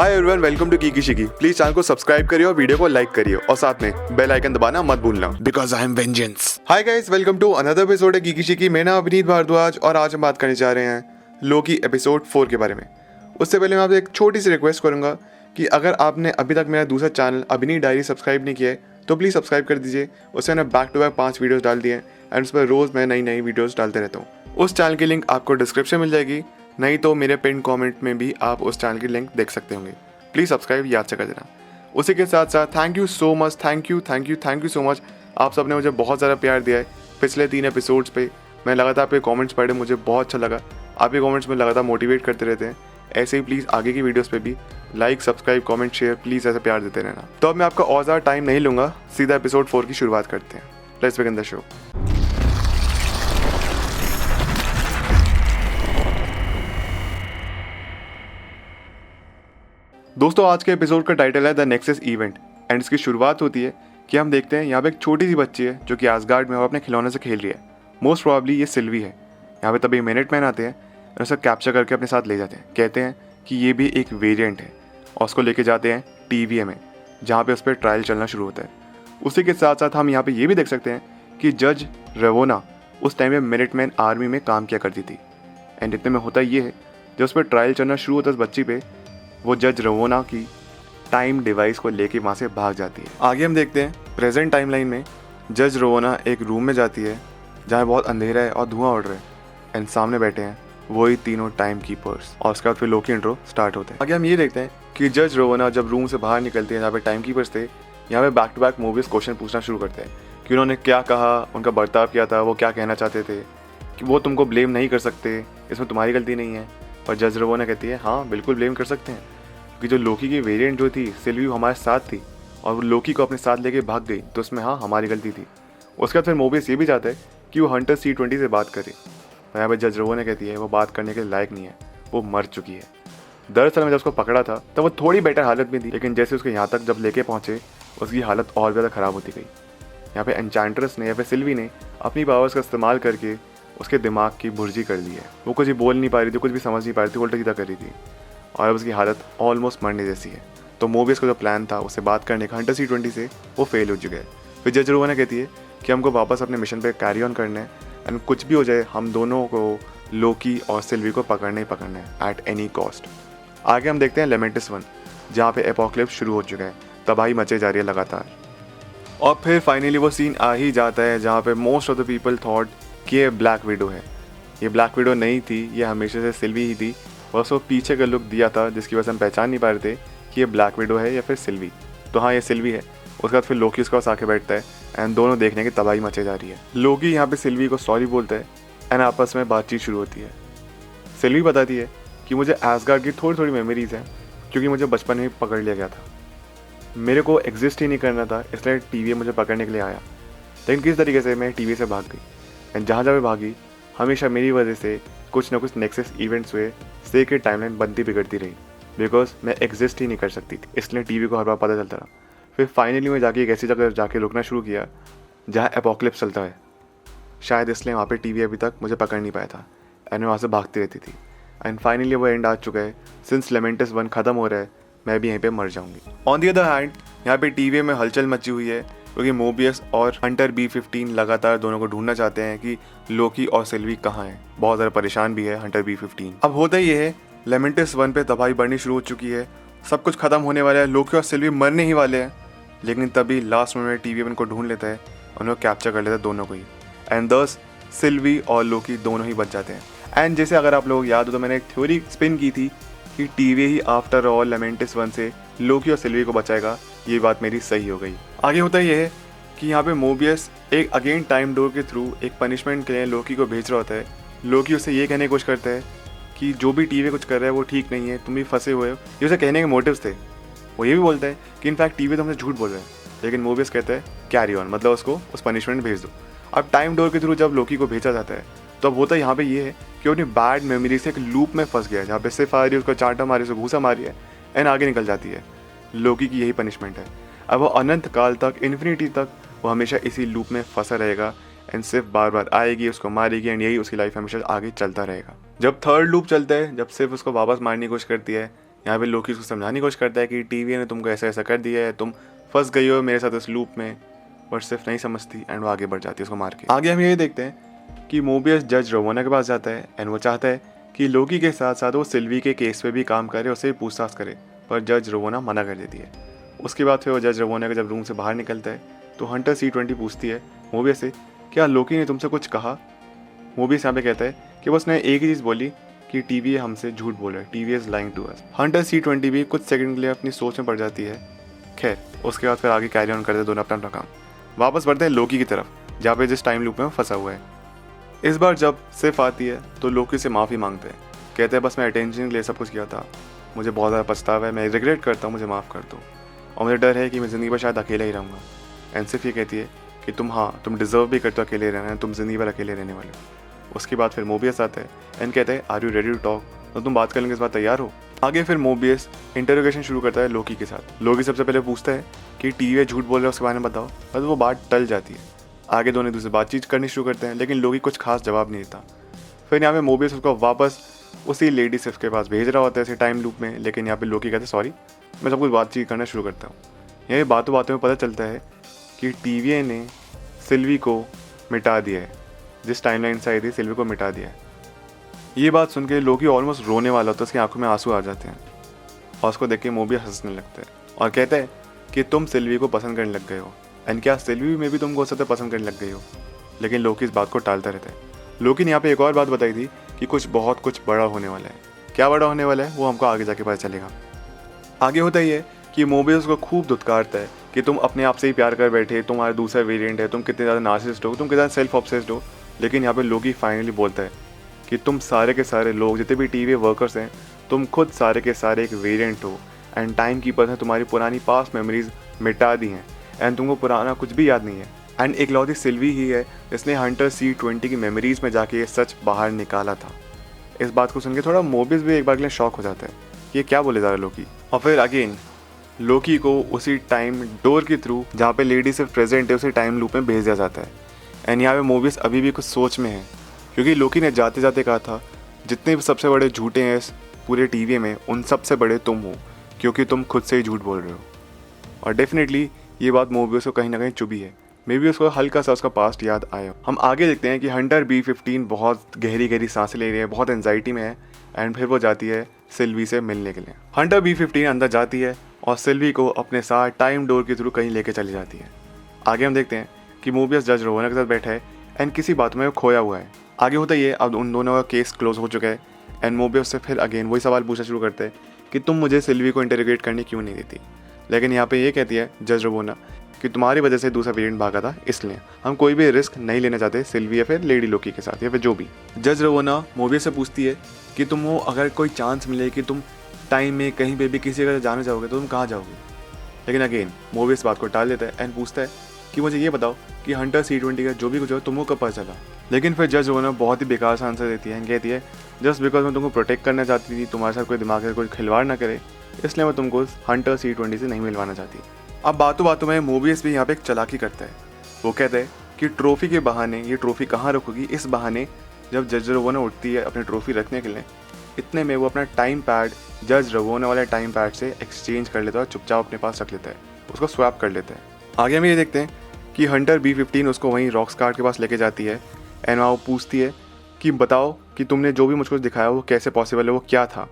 Hi everyone, welcome to कीकी शिकी। Please channel को सब्सक्राइब करिए और वीडियो को लाइक करिए और साथ में बेल आइकन दबाना मत भूलना, because I am vengeance. Hi guys, welcome to another episode है कीकी शिकी। मैं नाम अभिनीत भारद्वाज और आज हम बात करने जा रहे हैं लोकी एपिसोड 4 के बारे में। उससे पहले मैं आपसे एक छोटी सी रिक्वेस्ट करूंगा कि अगर आपने अभी तक मेरा दूसरा चैनल अभिनीत डायरी सब्सक्राइब नहीं किया है तो प्लीज़ सब्सक्राइब कर दीजिए। उससे मैंने बैक टू बैक 5 वीडियोस डाल दिए हैं एंड उस पर रोज़ मैं नई नई वीडियोस डालते रहता हूँ। उस चैनल की लिंक आपको डिस्क्रिप्शन मिल जाएगी, नहीं तो मेरे पिन कमेंट में भी आप उस चैनल की लिंक देख सकते होंगे। प्लीज़ सब्सक्राइब याद से कर देना। उसी के साथ साथ thank you so much, thank you so much. आप सबने मुझे बहुत ज़्यादा प्यार दिया है पिछले 3 एपिसोड्स पे। मैं लगातार आपके कमेंट्स पढ़े, मुझे बहुत अच्छा लगा। आपके कमेंट्स में लगातार मोटिवेट करते रहते हैं। ऐसे ही प्लीज़ आगे की वीडियोस पे भी like, subscribe, comment, share please ऐसे प्यार देते रहना। तो अब मैं आपका और ज़्यादा टाइम नहीं लूँगा, सीधा एपिसोड 4 की शुरुआत करते हैं। Let's begin the show. दोस्तों, आज के एपिसोड का टाइटल है द नेक्सस इवेंट एंड इसकी शुरुआत होती है कि हम देखते हैं यहाँ पे एक छोटी सी बच्ची है जो कि आसगार्ड में वो अपने खिलौने से खेल रही है। मोस्ट प्रोबेबली ये सिल्वी है। यहाँ पे तभी मिनटमैन आते हैं और उसे कैप्चर करके अपने साथ ले जाते हैं। कहते हैं कि ये भी एक वेरिएंट है और उसको लेके जाते हैं TVA में, जहाँ पे उस पर ट्रायल चलना शुरू होता है। उसी के साथ साथ हम यहाँ पे ये भी देख सकते हैं कि जज रेवोना उस टाइम में मिनटमैन आर्मी में काम किया करती थी। एंड इतने में होता ये है, जब उस पर ट्रायल चलना शुरू होता है उस बच्ची पे, वो जज रेवोना की टाइम डिवाइस को लेके वहाँ से भाग जाती है। आगे हम देखते हैं प्रेजेंट टाइमलाइन में जज रेवोना एक रूम में जाती है जहाँ बहुत अंधेरा है और धुआं उड़ रहा है एंड सामने बैठे हैं वही तीनों टाइम कीपर्स। और उसके बाद फिर लोकी इंट्रो स्टार्ट होता है। आगे हम ये देखते हैं कि जज रेवोना जब रूम से बाहर निकलती है जहाँ पे टाइम कीपर्स थे, यहाँ पे back to back movies question पूछना शुरू करते हैं कि उन्होंने क्या कहा, उनका बर्ताव क्या था, वो क्या कहना चाहते थे, कि वो तुमको ब्लेम नहीं कर सकते, इसमें तुम्हारी गलती नहीं है। और जज रेवोना कहती है हाँ बिल्कुल ब्लेम कर सकते हैं, कि जो लोकी की वेरिएंट जो थी सिल्वी हमारे साथ थी और वो लोकी को अपने साथ लेके भाग गई, तो उसमें हाँ हमारी गलती थी। उसके बाद फिर मोबियस ये भी चाहता है कि वो हंटर C-20 से बात करे। यहाँ पर जज रेवोना कहती है वो बात करने के लायक नहीं है, वो मर चुकी है। दरअसल मैं जब उसको पकड़ा था तब वो थोड़ी बेटर हालत में थी, लेकिन जैसे उसके यहाँ तक जब लेके पहुँचे उसकी हालत और ज़्यादा ख़राब होती गई। यहाँ पे एन्चेंट्रेस ने या फिर सिल्वी ने अपनी पावर्स का इस्तेमाल करके उसके दिमाग की भुर्जी कर ली है। वो कुछ भी बोल नहीं पा रही थी, कुछ भी समझ नहीं पा रही थी, उल्टा सीधा कर रही थी और अब उसकी हालत ऑलमोस्ट मरने जैसी है। तो मोबियस का जो प्लान था उससे बात करने का हंटर C-20 से, वो फेल हो चुका है। फिर जज रेवोना कहती है कि हमको वापस अपने मिशन पे कैरी ऑन करना है एंड कुछ भी हो जाए हम दोनों को लोकी और सिल्वी को पकड़ना ही पकड़ना है एट एनी कॉस्ट। आगे हम देखते हैं लेमेंटस 1, जहाँ पे एपोक्लिप्स शुरू हो चुका है, तबाही मचे जा रही है लगातार। और फिर फाइनली वो सीन आ ही जाता है जहाँ पे most of the people thought कि ये ब्लैक विडो है। ये ब्लैक विडो नहीं थी, ये हमेशा से सिल्वी ही थी। बस वो पीछे का लुक दिया था जिसकी वजह से हम पहचान नहीं पा रहे थे कि ये ब्लैक विडो है या फिर सिल्वी। तो हाँ ये सिल्वी है। उसके बाद फिर लोकी उसके पास आके बैठता है एंड दोनों देखने की तबाही मचे जा रही है। लोकी यहाँ पे सिल्वी को सॉरी बोलता है एंड आपस में बातचीत शुरू होती है। सिल्वी बताती है कि मुझे एसगार्ड की थोड़ी थोड़ी मेमोरीज हैं क्योंकि मुझे बचपन में पकड़ लिया गया था। मेरे को एग्जिस्ट ही नहीं करना था, इसलिए TVA मुझे पकड़ने के लिए आया। लेकिन किस तरीके से मैं TVA से भाग गई एंड जहाँ जहाँ भागी हमेशा मेरी वजह से कुछ ना कुछ नेक्सस इवेंट्स हुए, की टाइमलाइन बनती बिगड़ती रही बिकॉज मैं एग्जिस्ट ही नहीं कर सकती थी। इसलिए TV को हर बार पता चलता रहा। फिर फाइनली मैं जाके एक ऐसी जगह जाके रुकना शुरू किया जहाँ एपोक्लिप्स चलता है। शायद इसलिए वहाँ पे TV अभी तक मुझे पकड़ नहीं पाया था एंड मैं वहाँ से भागती रहती थी। एंड फाइनली वो एंड आ चुका है। सिंस लेमेंटस 1 ख़त्म हो रहा है मैं भी यहीं पे मर जाऊँगी। ऑन दी अदर हैंड यहाँ पे TVA में हलचल मची हुई है क्योंकि मोबियस और हंटर B-15 लगातार दोनों को ढूंढना चाहते हैं कि लोकी और सिल्वी कहाँ हैं। बहुत ज़्यादा परेशान भी है हंटर B-15। अब होता ही ये है, लेमेंटस 1 पे तबाही बढ़नी शुरू हो चुकी है, सब कुछ खत्म होने वाला है, लोकी और सिल्वी मरने ही वाले हैं। लेकिन तभी लास्ट में TVA उनको ढूंढ लेता है, उन्हें कैप्चर कर लेता है दोनों को ही एंड दस सिल्वी और लोकी दोनों ही बच जाते हैं। एंड जैसे अगर आप लोग याद हो तो मैंने एक थ्योरी स्पिन की थी कि TVA ही आफ्टर ऑल लेमेंटस 1 से लोकी और सिल्वी को बचाएगा। ये बात मेरी सही हो गई। आगे होता ये है कि यहाँ पे मोबियस एक अगेन टाइम डोर के थ्रू एक पनिशमेंट के लिए लोकी को भेज रहा होता है। लोकी उसे ये कहने की कोशिश करता है कि जो भी TVA कुछ कर रहा है वो ठीक नहीं है, तुम भी फंसे हुए हो। ये उसे कहने के मोटिव्स थे। वो ये भी बोलता है कि इनफैक्ट TVA तो हमसे झूठ बोल रहा है, लेकिन मोबियस कहता है कैरी ऑन, मतलब उसको उस पनिशमेंट भेज दो। अब टाइम डोर के थ्रू जब लोकी को भेजा जाता है तो अब होता यहाँ पे ये है कि वो अपनी बैड मेमोरी से एक लूप में फंस गया है जहाँ पे सिर्फ आ रही है, उसको चांटा मारी, उसको घूसा मारी है एंड आगे निकल जाती है। लोकी की यही पनिशमेंट है। अब वो अनंत काल तक, इन्फिनिटी तक वो हमेशा इसी लूप में फंसा रहेगा एंड सिर्फ बार बार आएगी, उसको मारेगी एंड यही उसकी लाइफ हमेशा आगे चलता रहेगा। जब थर्ड लूप चलता है, जब सिर्फ उसको वापस मारने की कोशिश करती है यहाँ पे लोकी उसको समझाने की कोशिश करता है कि टीवी ने तुमको ऐसा ऐसा कर दिया है, तुम फंस गई हो मेरे साथ इस लूप में, बट सिर्फ नहीं समझती एंड वो आगे बढ़ जाती है उसको मार के। आगे हम ये देखते हैं कि मोबियस जज रोवाना के पास जाता है एंड वो चाहता है कि लोकी के साथ साथ वो सिल्वी के केस पे भी काम करे, उससे भी पूछताछ करे, पर जज रोवाना मना कर देती है। उसके बाद फिर वो जज रोवाना के जब रूम से बाहर निकलता है तो हंटर C20 पूछती है मोबियस से, क्या लोकी ने तुमसे कुछ कहा? मोबियस यहाँ पे कहता है कि बस ने एक ही चीज़ बोली कि टीवी हमसे झूठ बोल रहा है, TV is lying to us. Hunter C20 भी कुछ सेकंड के लिए अपनी सोच में पड़ जाती है। खैर उसके बाद फिर आगे कैरी ऑन करते हैं दोनों अपना अपना काम। वापस बढ़ते हैं लोकी की तरफ, जहाँ पे जिस टाइम लूप में फंसा हुआ है। इस बार जब सिर्फ आती है तो लोकी से माफ़ी मांगते हैं, कहते हैं बस मैं अटेंशन के लिए सब कुछ किया था, मुझे बहुत ज़्यादा पछतावा है, मैं रिग्रेट करता हूँ, मुझे माफ़ कर दो और मुझे डर है कि मैं ज़िंदगी भर शायद अकेला ही रहूँगा। एंड सिर्फ ये कहती है कि तुम डिज़र्व भी करते हो अकेले रहना, तुम ज़िंदगी भर अकेले रहने वाले हो। उसके बाद फिर मोबियस आता है एंड कहते हैं are you ready to talk, तो तुम बात करने के इस बात तैयार हो? आगे फिर मोबियस इंटरोगेशन शुरू करता है लोकी के साथ। लोकी सबसे पहले पूछता है कि टीवी झूठ बोल रहा है उसके बारे में बताओ, बस वो बात टल जाती है। आगे दोनों एक दूसरे बातचीत करनी शुरू करते हैं लेकिन लोकी कुछ खास जवाब नहीं देता। फिर यहाँ पे मोबियस उसको वापस उसी लेडी सिर्फ के पास भेज रहा होता है इसी टाइम लूप में, लेकिन यहाँ पे लोकी कहते हैं सॉरी, मैं सब कुछ बातचीत करना शुरू करता हूँ। यही बातों बातों में पता चलता है कि टीवी ने सिल्वी को मिटा दिया है, जिस टाइमलाइन से आई थी सिल्वी को मिटा दिया है। ये बात सुन के लोकी ऑलमोस्ट रोने वाला होता है, उसकी आंखों में आंसू आ जाते हैं और उसको देख के मोबियस हंसने लगता है और कहता है कि तुम सिल्वी को पसंद करने लग गए हो, एंड क्या सिल्वी में भी तुमको उससे पसंद करने लग गई हो? लेकिन लोकी इस बात को टालता रहता है। लोकी ने यहाँ पे एक और बात बताई थी कि कुछ बड़ा होने वाला है। क्या बड़ा होने वाला है वो हमको आगे जाके पता चलेगा। आगे होता ही है कि मोबियस को खूब धुतकारता है कि तुम अपने आप से ही प्यार कर बैठे, तुम्हारा दूसरा वेरिएंट है, तुम कितने ज़्यादा नार्सिसिस्ट हो, तुम कितना सेल्फ ऑब्सेस्ड हो। लेकिन यहाँ पे लोकी फाइनली बोलता है कि तुम सारे के सारे लोग जितने भी टीवी वर्कर्स हैं, तुम खुद सारे के सारे एक वेरिएंट हो एंड टाइम कीपर्स ने तुम्हारी पुरानी पास्ट मेमोरीज मिटा दी हैं एंड तुमको पुराना कुछ भी याद नहीं है। एंड इकलौती सिल्वी ही है जिसने हंटर C20 की मेमोरीज में जाके ये सच बाहर निकाला था। इस बात को सुन के थोड़ा मोबियस भी एक बार के लिए शॉक हो जाता है, ये क्या बोले जा रहा है लोकी। और फिर अगेन लोकी को उसी टाइम डोर के थ्रू जहाँ पे लेडी सिर्फ प्रेजेंट है उसी टाइम लूप में भेज दिया जाता है। एंड यहाँ पे मोबियस अभी भी कुछ सोच में है, क्योंकि लोकी ने जाते जाते कहा था जितने भी सबसे बड़े झूठे हैं इस पूरे टीवी में उन सबसे बड़े तुम हो, क्योंकि तुम खुद से ही झूठ बोल रहे हो। और डेफिनेटली ये बात मोबियस को कहीं ना कहीं चुभी है, मे बी उसको हल्का सा उसका पास्ट याद आया। हम आगे देखते हैं कि हंटर B15 बहुत गहरी गहरी सांसें ले रही है, बहुत एंजाइटी में है एंड फिर वो जाती है सिल्वी से मिलने के लिए। हंटर B15 अंदर जाती है और सिल्वी को अपने साथ टाइम डोर के थ्रू कहीं लेके चली जाती है। आगे हम देखते हैं कि मोबियस जज रोवाना के साथ बैठा है एंड किसी बात में वो खोया हुआ है। आगे होता ही है अब उन दोनों का केस क्लोज हो चुका है एंड मोबियस से फिर अगेन वही सवाल पूछना शुरू करते हैं कि तुम मुझे सिल्वी को इंटरोगेट करने क्यों नहीं देती। लेकिन यहाँ पे ये कहती है जज रोवाना कि तुम्हारी वजह से दूसरा वेरिएंट भागा था, इसलिए हम कोई भी रिस्क नहीं लेना चाहते सिल्वी या फिर लेडी लोकी के साथ या फिर जो भी। जज रोवाना मोबियस से पूछती है कि तुमको अगर कोई चांस मिले कि तुम टाइम में कहीं पे भी किसी का जाना चाहोगे तो तुम कहाँ जाओगे। लेकिन अगेन मोबियस बात को टाल देता है एंड पूछता है कि मुझे ये बताओ कि हंटर C20 का जो भी कुछ हो तुमको कब पता चला। लेकिन फिर जज रोवाना बहुत ही बेकार सा आंसर देती है एंड कहती है जस्ट बिकॉज मैं तुमको प्रोटेक्ट करना चाहती थी, तुम्हारे साथ कोई दिमाग से कोई खिलवाड़ ना करे, इसलिए मैं तुमको हंटर C20 से नहीं मिलवाना चाहती। अब बातों बातों में मोबियस भी यहाँ पे एक चालाकी करता है। वो कहता है कि ट्रॉफी के बहाने ये ट्रॉफी कहाँ रखोगी। इस बहाने जब जज रोवाना उठती है अपनी ट्रॉफी रखने के लिए, इतने में वो अपना टाइम पैड जज रोवाना वाले टाइम पैड से एक्सचेंज कर लेता है और चुपचाप अपने पास रख लेता है, उसको स्वैप कर लेता है। आगे हम ये देखते हैं कि हंटर B15 उसको वहीं रॉकस्टार के पास लेके जाती है एंड वहाँ वो पूछती है कि बताओ कि तुमने जो भी मुझको दिखाया वो कैसे पॉसिबल है, वो क्या था।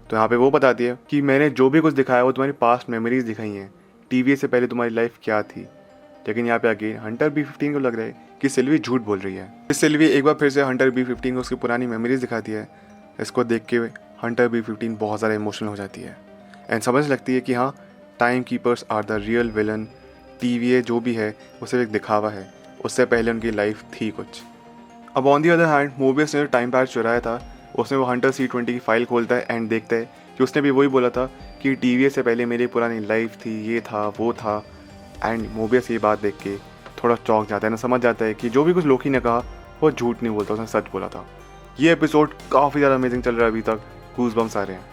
तो यहाँ पे वो बताती है कि मैंने जो भी कुछ दिखाया वो तुम्हारी पास्ट मेमोरीज दिखाई हैं, टीवी से पहले तुम्हारी लाइफ क्या थी। लेकिन यहाँ पे अगेन हंटर B15 को लग रहा है कि सिल्वी झूठ बोल रही है। इस सिल्वी एक बार फिर से हंटर B15 को उसकी पुरानी मेमोरीज दिखाती है। इसको देख के हंटर B15 बहुत ज़्यादा इमोशनल हो जाती है एंड समझ लगती है कि हाँ time keepers are the real villain, TV जो भी है वो सिर्फ एक दिखावा है, उससे पहले उनकी लाइफ थी कुछ। अब on the other hand Mobius ने जो टाइम पैड चुराया था उसमें वो हंटर C20 की फाइल खोलता है एंड देखता है कि उसने भी वही बोला था कि टीवी से पहले मेरी पुरानी लाइफ थी, ये था वो था। एंड मोबियस ये बात देख के थोड़ा चौंक जाता है ना, समझ जाता है कि जो भी कुछ लोकी ने कहा वो झूठ नहीं बोलता, उसने सच बोला था। ये एपिसोड काफ़ी ज़्यादा अमेजिंग चल रहा है, अभी तक गूज़बम्स आ रहे हैं।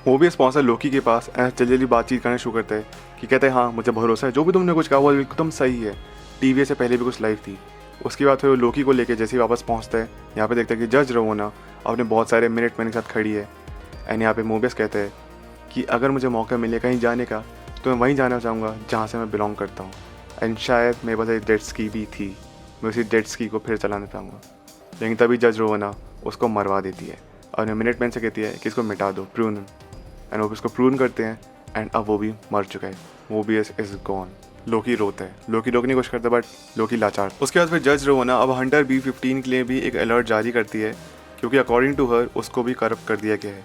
मोबियस पहुंचता है लोकी के पास एंड जल्दी बातचीत करना शुरू करता है कि कहते हैं हाँ मुझे भरोसा है जो भी तुमने कुछ कहा वो एकदम सही है, टीवी से पहले भी कुछ लाइफ थी। उसके बाद फिर वो लोकी को लेके जैसे ही वापस पहुंचता है यहाँ पे देखता है कि जज रोवाना अपने बहुत सारे मिनट मैन के साथ खड़ी है एंड यहाँ पे मोबियस कहते हैं कि अगर मुझे मौका मिले कहीं जाने का तो मैं वहीं जाना चाहूँगा जहाँ से मैं बिलोंग करता हूँ। एंड शायद मेरे पास एक जेट स्की भी थी, मैं उसी जेट स्की को फिर चलाना चाहूँगा। लेकिन तभी जज रोवाना उसको मरवा देती है और मिनटमैन से कहती है कि इसको मिटा दो, प्रून। एंड वो इसको प्रून करते हैं एंड अब वो भी मर चुका है, वो भी इज गॉन। लोकी रोता है, लोकी रोकने की कोशिश करता है बट लोकी लाचार। उसके बाद फिर जज रोवाना अब हंटर B-15 के लिए भी एक अलर्ट जारी करती है क्योंकि अकॉर्डिंग टू हर उसको भी करप्ट कर दिया गया है।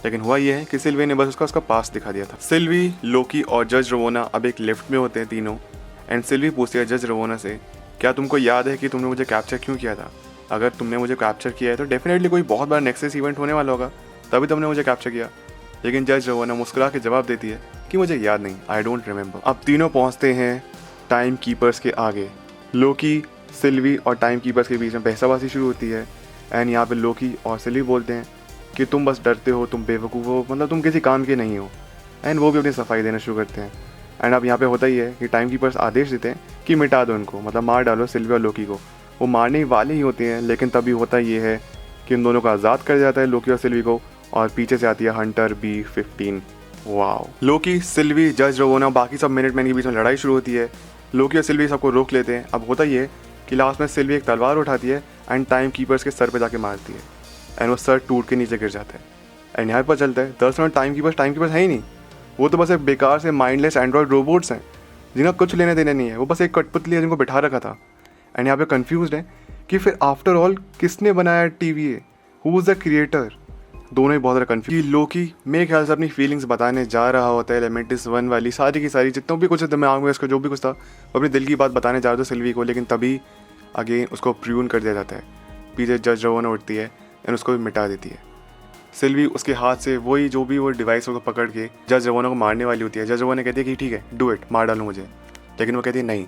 लेकिन हुआ यह है कि सिल्वी ने बस उसका पास दिखा दिया था। सिल्वी, लोकी और जज रोवाना अब एक लिफ्ट में होते हैं तीनों। एंड सिल्वी पूछती है जज रोवाना से, क्या तुमको याद है कि तुमने मुझे कैप्चर क्यों किया था? अगर तुमने मुझे कैप्चर किया है तो डेफिनेटली कोई बहुत बड़ा नेक्सस इवेंट होने वाला होगा, तभी तुमने मुझे कैप्चर किया। लेकिन जज रोवाना मुस्कुरा के जवाब देती है कि मुझे याद नहीं, आई डोंट रिमेंबर। अब तीनों पहुंचते हैं टाइम कीपर्स के आगे। लोकी, सिल्वी और टाइम कीपर्स के बीच में बहसाबाजी शुरू होती है। एंड यहाँ पे लोकी और सिल्वी बोलते हैं कि तुम बस डरते हो, तुम बेवकूफ़ हो, मतलब तुम किसी काम के नहीं हो। एंड वो भी अपनी सफाई देना शुरू करते हैं। एंड अब यहाँ पे होता ही है कि टाइम कीपर्स आदेश देते हैं कि मिटा दो इनको, मतलब मार डालो सिल्वी और लोकी को। वो मारने वाले ही होते हैं, लेकिन तभी होता ये है कि उन दोनों को आज़ाद कर जाता है, लोकी और सिल्वी को। और पीछे से आती है हंटर B-15। वाओ। लोकी, सिल्वी, जज रोवाना, बाकी सब मिनटमैन के बीच में लड़ाई शुरू होती है। लोकी और सिल्वी सबको रोक लेते हैं। अब होता ये है कि लास्ट में सिल्वी एक तलवार उठाती है एंड टाइम कीपर्स के सर पे जाके मारती है। एंड वो सर टूट के नीचे गिर जाता है। एंड यहाँ पर चलता है दरअसल टाइम कीपर्स है ही नहीं, वो तो बस एक बेकार से माइंडलेस एंड्रॉयड रोबोट्स हैं जिनका कुछ लेने देने नहीं है। वो बस एक कठपुतली है जिनको बिठा रखा था। एंड यहाँ पे कंफ्यूज है कि फिर आफ्टर ऑल किसने बनाया TVA, who is the creator. दोनों ही बहुत ज़्यादा कंफ्यूज। लोकी मेरे ख्याल से अपनी फीलिंग्स बताने जा रहा होता है, एलिमेंटिस 1 वाली सारी की सारी जितना भी कुछ दिमाग में उसका जो भी कुछ था, वो अपने दिल की बात बताने जा रहा था सिल्वी को। लेकिन तभी अगेन उसको प्रून कर दिया जाता है। पीछे जज रोवाना उठती है एंड उसको भी मिटा देती है। सिल्वी उसके हाथ से वही जो भी वो डिवाइस को पकड़ के जज रोवाना को मारने वाली होती है। जज रोवाना कहती है कि ठीक है, डू इट, मार डालो मुझे। लेकिन वो कहती है नहीं,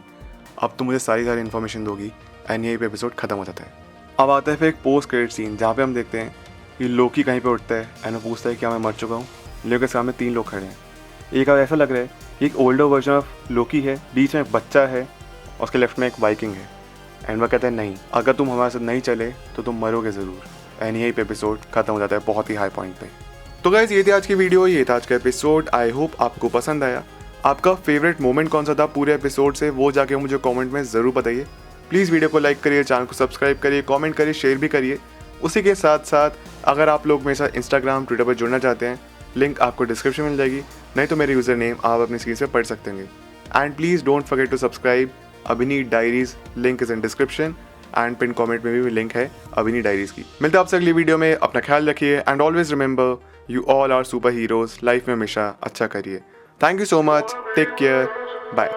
अब तुम मुझे सारी इन्फॉर्मेशन दोगी। एंड यही पे एपिसोड खत्म हो जाता है। अब आता है फिर एक पोस्ट क्रेडिट सीन जहाँ पे हम देखते हैं कि लोकी कहीं पे उठता है एंड वो पूछता है क्या मैं मर चुका हूँ। लेकिन सामने 3 लोग खड़े हैं। एक अब ऐसा लग रहा है कि एक ओल्डर वर्जन ऑफ लोकी है, बीच में एक बच्चा है और उसके लेफ्ट में एक वाइकिंग है। एंड वह कहता है नहीं, अगर तुम हमारे साथ नहीं चले तो तुम मरोगे ज़रूर। एंड यही पे एपिसोड खत्म हो जाता है बहुत ही हाई पॉइंट पे। तो गाइस ये थी आज की वीडियो, ये था आज का एपिसोड। आई होप आपको पसंद आया। आपका फेवरेट मोमेंट कौन सा था पूरे एपिसोड से, वो जाके मुझे कमेंट में ज़रूर बताइए। प्लीज़ वीडियो को लाइक करिए, चैनल को सब्सक्राइब करिए, कमेंट करिए, शेयर भी करिए। उसी के साथ साथ अगर आप लोग मेरे साथ इंस्टाग्राम, ट्विटर पर जुड़ना चाहते हैं, लिंक आपको डिस्क्रिप्शन में मिल जाएगी, नहीं तो मेरे यूज़र नेम आप अपनी स्क्रीन से पढ़ सकते हैं। And please don't forget to subscribe Abhini diaries, link is in description. And pin comment में भी लिंक है अभिनी डायरीज की। मिलते हैं आपसे अगली वीडियो में, अपना ख्याल रखिए and always remember you all are super heroes. Life में हमेशा अच्छा करिए। Thank you so much, take care, bye.